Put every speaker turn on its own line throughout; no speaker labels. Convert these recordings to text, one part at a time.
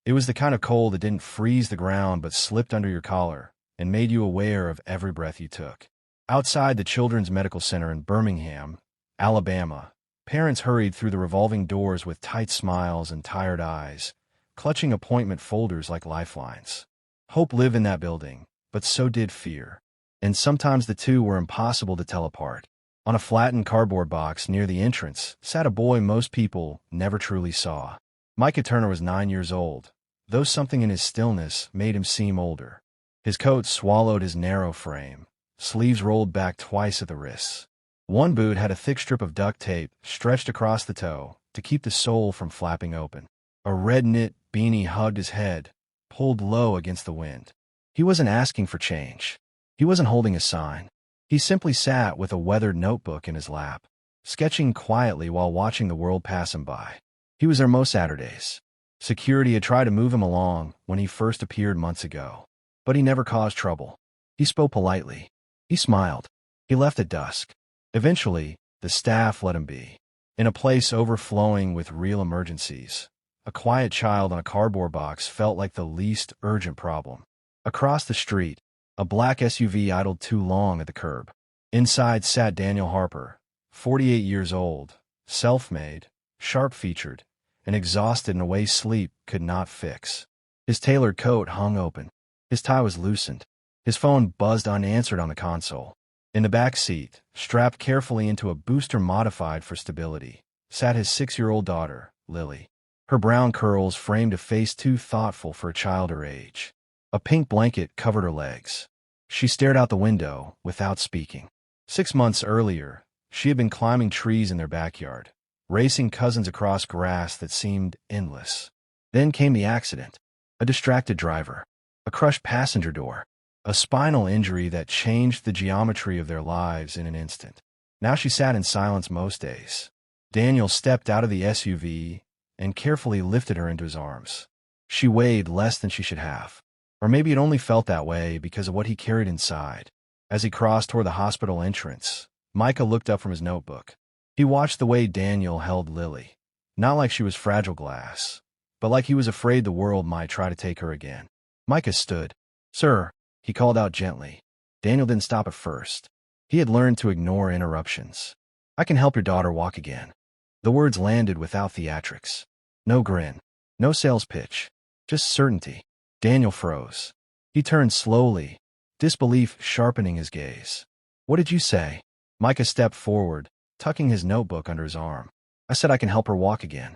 It was the kind of cold that didn't freeze the ground but slipped under your collar and made you aware of every breath you took. Outside the Children's Medical Center in Birmingham, Alabama, parents hurried through the revolving doors with tight smiles and tired eyes, clutching appointment folders like lifelines. Hope lived in that building, but so did fear. And sometimes the two were impossible to tell apart. On a flattened cardboard box near the entrance sat a boy most people never truly saw. Micah Turner was 9 years old, though something in his stillness made him seem older. His coat swallowed his narrow frame, sleeves rolled back twice at the wrists. One boot had a thick strip of duct tape stretched across the toe to keep the sole from flapping open. A red knit beanie hugged his head, pulled low against the wind. He wasn't asking for change. He wasn't holding a sign. He simply sat with a weathered notebook in his lap, sketching quietly while watching the world pass him by. He was there most Saturdays. Security had tried to move him along when he first appeared months ago, but he never caused trouble. He spoke politely. He smiled. He left at dusk. Eventually, the staff let him be. In a place overflowing with real emergencies, a quiet child on a cardboard box felt like the least urgent problem. Across the street, a black SUV idled too long at the curb. Inside sat Daniel Harper, 48 years old, self-made, sharp-featured, and exhausted in a way sleep could not fix. His tailored coat hung open. His tie was loosened. His phone buzzed unanswered on the console. In the back seat, strapped carefully into a booster modified for stability, sat his 6-year-old daughter, Lily. Her brown curls framed a face too thoughtful for a child her age. A pink blanket covered her legs. She stared out the window without speaking. 6 months earlier, she had been climbing trees in their backyard, racing cousins across grass that seemed endless. Then came the accident. A distracted driver. A crushed passenger door. A spinal injury that changed the geometry of their lives in an instant. Now she sat in silence most days. Daniel stepped out of the SUV and carefully lifted her into his arms. She weighed less than she should have. Or maybe it only felt that way because of what he carried inside. As he crossed toward the hospital entrance, Micah looked up from his notebook. He watched the way Daniel held Lily. Not like she was fragile glass, but like he was afraid the world might try to take her again. Micah stood. "Sir," he called out gently. Daniel didn't stop at first. He had learned to ignore interruptions. "I can help your daughter walk again." The words landed without theatrics. No grin. No sales pitch. Just certainty. Daniel froze. He turned slowly, disbelief sharpening his gaze. "What did you say?" Micah stepped forward, tucking his notebook under his arm. "I said I can help her walk again."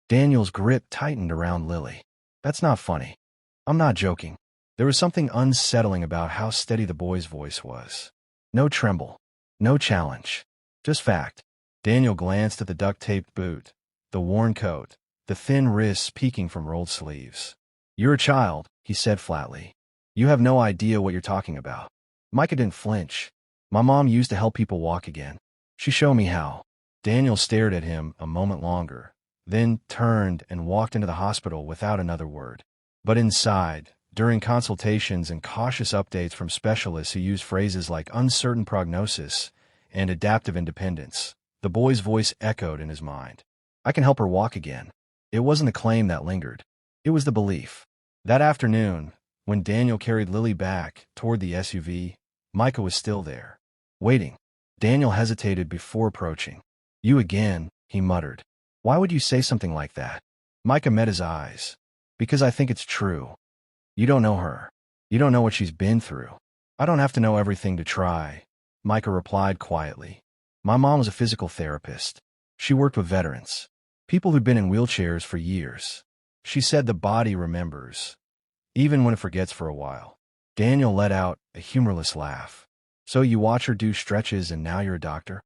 Daniel's grip tightened around Lily. "That's not funny. I'm not joking." There was something unsettling about how steady the boy's voice was. No tremble. No challenge. Just fact. Daniel glanced at the duct-taped boot, the worn coat, the thin wrists peeking from rolled sleeves. "You're a child," he said flatly. "You have no idea what you're talking about." Micah didn't flinch. "My mom used to help people walk again. She showed me how." Daniel stared at him a moment longer, then turned and walked into the hospital without another word. But inside, during consultations and cautious updates from specialists who used phrases like uncertain prognosis and adaptive independence, the boy's voice echoed in his mind. "I can help her walk again." It wasn't the claim that lingered. It was the belief. That afternoon, when Daniel carried Lily back toward the SUV, Micah was still there, waiting. Daniel hesitated before approaching. "You again," he muttered. "Why would you say something like that?" Micah met his eyes. "Because I think it's true. You don't know her. You don't know what she's been through." "I don't have to know everything to try," Micah replied quietly. "My mom was a physical therapist. She worked with veterans, people who'd been in wheelchairs for years. She said the body remembers, even when it forgets for a while." Daniel let out a humorless laugh. "So you watch her do stretches and now you're a doctor?"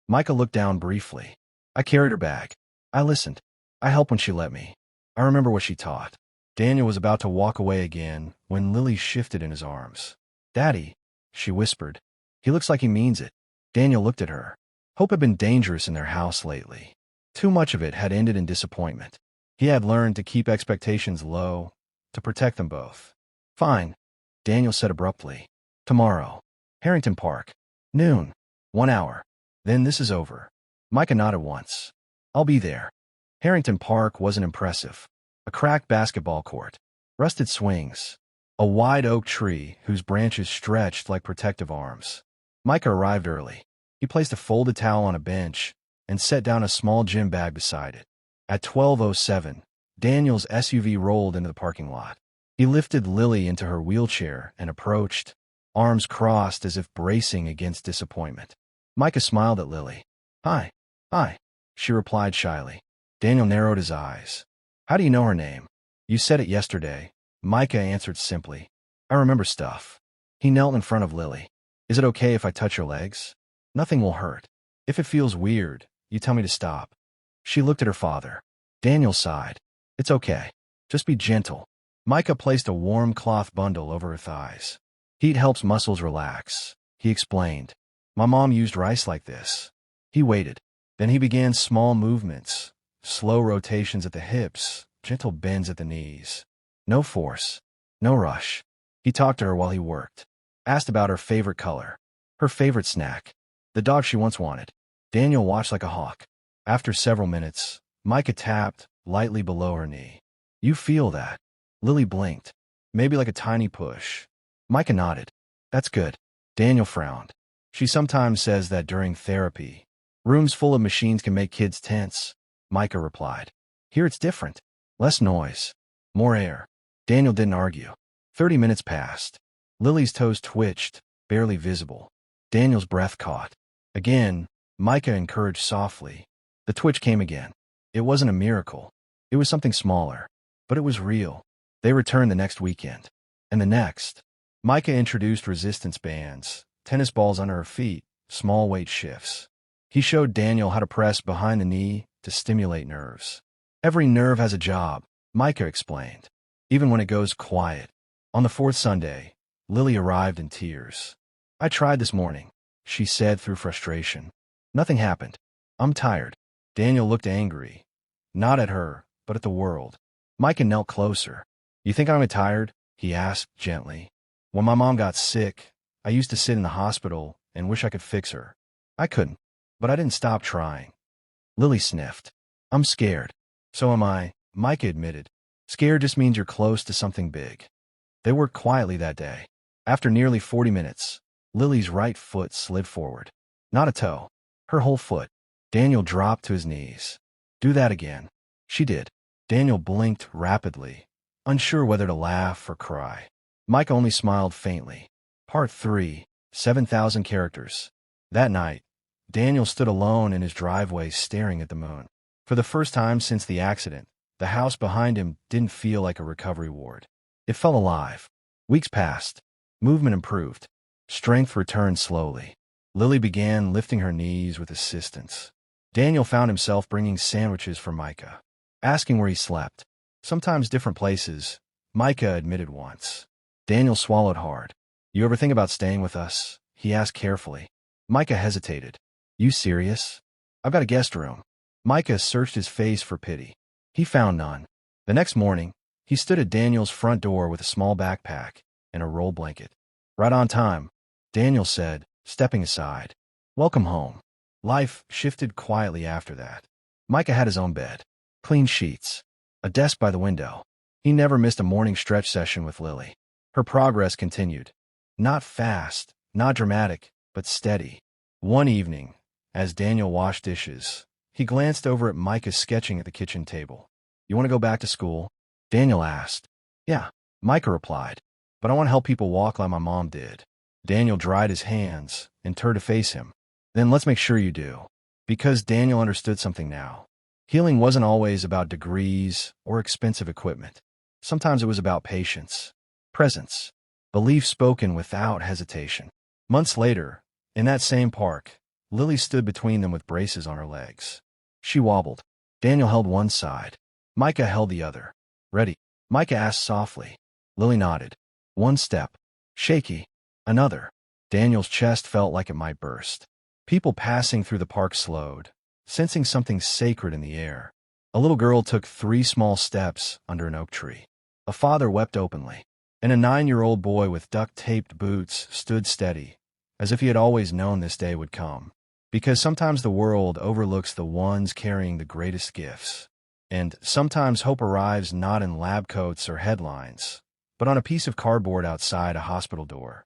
Micah looked down briefly. "I carried her bag. I listened. I helped when she let me. I remember what she taught." Daniel was about to walk away again when Lily shifted in his arms. "Daddy," she whispered. "He looks like he means it." Daniel looked at her. Hope had been dangerous in their house lately. Too much of it had ended in disappointment. He had learned to keep expectations low, to protect them both. "Fine," Daniel said abruptly. "Tomorrow. Harrington Park. Noon. 1 hour. Then this is over." Micah nodded once. "I'll be there." Harrington Park wasn't impressive. a cracked basketball court, rusted swings, a wide oak tree whose branches stretched like protective arms. Micah arrived early. He placed a folded towel on a bench and set down a small gym bag beside it. At 12:07, Daniel's SUV rolled into the parking lot. He lifted Lily into her wheelchair and approached, arms crossed as if bracing against disappointment. Micah smiled at Lily. "Hi. Hi," she replied shyly. Daniel narrowed his eyes. "How do you know her name?" "You said it yesterday," Micah answered simply. "I remember stuff." He knelt in front of Lily. "Is it okay if I touch your legs? Nothing will hurt. If it feels weird, you tell me to stop." She looked at her father. Daniel sighed. "It's okay. Just be gentle." Micah placed a warm cloth bundle over her thighs. "Heat helps muscles relax," he explained. "My mom used rice like this." He waited. Then he began small movements, slow rotations at the hips, gentle bends at the knees. No force, no rush. He talked to her while he worked. Asked about her favorite color, her favorite snack, the dog she once wanted. Daniel watched like a hawk. After several minutes, Micah tapped lightly below her knee. "You feel that?" Lily blinked. "Maybe like a tiny push." Micah nodded. "That's good." Daniel frowned. "She sometimes says that during therapy, rooms full of machines can make kids tense," Micah replied. "Here it's different. Less noise. More air." Daniel didn't argue. 30 minutes passed. Lily's toes twitched, barely visible. Daniel's breath caught. Again, Micah encouraged softly. The twitch came again. It wasn't a miracle. It was something smaller. But it was real. They returned the next weekend. And the next. Micah introduced resistance bands, tennis balls under her feet, small weight shifts. He showed Daniel how to press behind the knee to stimulate nerves. "Every nerve has a job," Micah explained, "even when it goes quiet." On the fourth Sunday, Lily arrived in tears. "I tried this morning," she said through frustration. "Nothing happened. I'm tired." Daniel looked angry, not at her, but at the world. Micah knelt closer. "You think I'm tired?" he asked gently. "When my mom got sick, I used to sit in the hospital and wish I could fix her. I couldn't, but I didn't stop trying." Lily sniffed. "I'm scared." "So am I," Micah admitted. "Scared just means you're close to something big." They worked quietly that day. After nearly 40 minutes, Lily's right foot slid forward. Not a toe. Her whole foot. Daniel dropped to his knees. "Do that again." She did. Daniel blinked rapidly, unsure whether to laugh or cry. Micah only smiled faintly. Part 3, 7,000 characters. That night, Daniel stood alone in his driveway staring at the moon. For the first time since the accident, the house behind him didn't feel like a recovery ward. It felt alive. Weeks passed. Movement improved. Strength returned slowly. Lily began lifting her knees with assistance. Daniel found himself bringing sandwiches for Micah, asking where he slept. Sometimes different places, Micah admitted once. Daniel swallowed hard. "You ever think about staying with us?" he asked carefully. Micah hesitated. "You serious?" "I've got a guest room." Micah searched his face for pity. He found none. The next morning, he stood at Daniel's front door with a small backpack and a roll blanket. "Right on time," Daniel said, stepping aside. "Welcome home." Life shifted quietly after that. Micah had his own bed, clean sheets, a desk by the window. He never missed a morning stretch session with Lily. Her progress continued. Not fast, not dramatic, but steady. One evening, as Daniel washed dishes, he glanced over at Micah sketching at the kitchen table. "You want to go back to school?" Daniel asked. "Yeah," Micah replied, "but I want to help people walk like my mom did." Daniel dried his hands and turned to face him. "Then let's make sure you do." Because Daniel understood something now. Healing wasn't always about degrees or expensive equipment. Sometimes it was about patience, presence, belief spoken without hesitation. Months later, in that same park, Lily stood between them with braces on her legs. She wobbled. Daniel held one side. Micah held the other. "Ready?" Micah asked softly. Lily nodded. One step. Shaky. Another. Daniel's chest felt like it might burst. People passing through the park slowed, sensing something sacred in the air. A little girl took 3 small steps under an oak tree. A father wept openly, and a 9-year-old boy with duct-taped boots stood steady, as if he had always known this day would come. Because sometimes the world overlooks the ones carrying the greatest gifts. And sometimes hope arrives not in lab coats or headlines, but on a piece of cardboard outside a hospital door.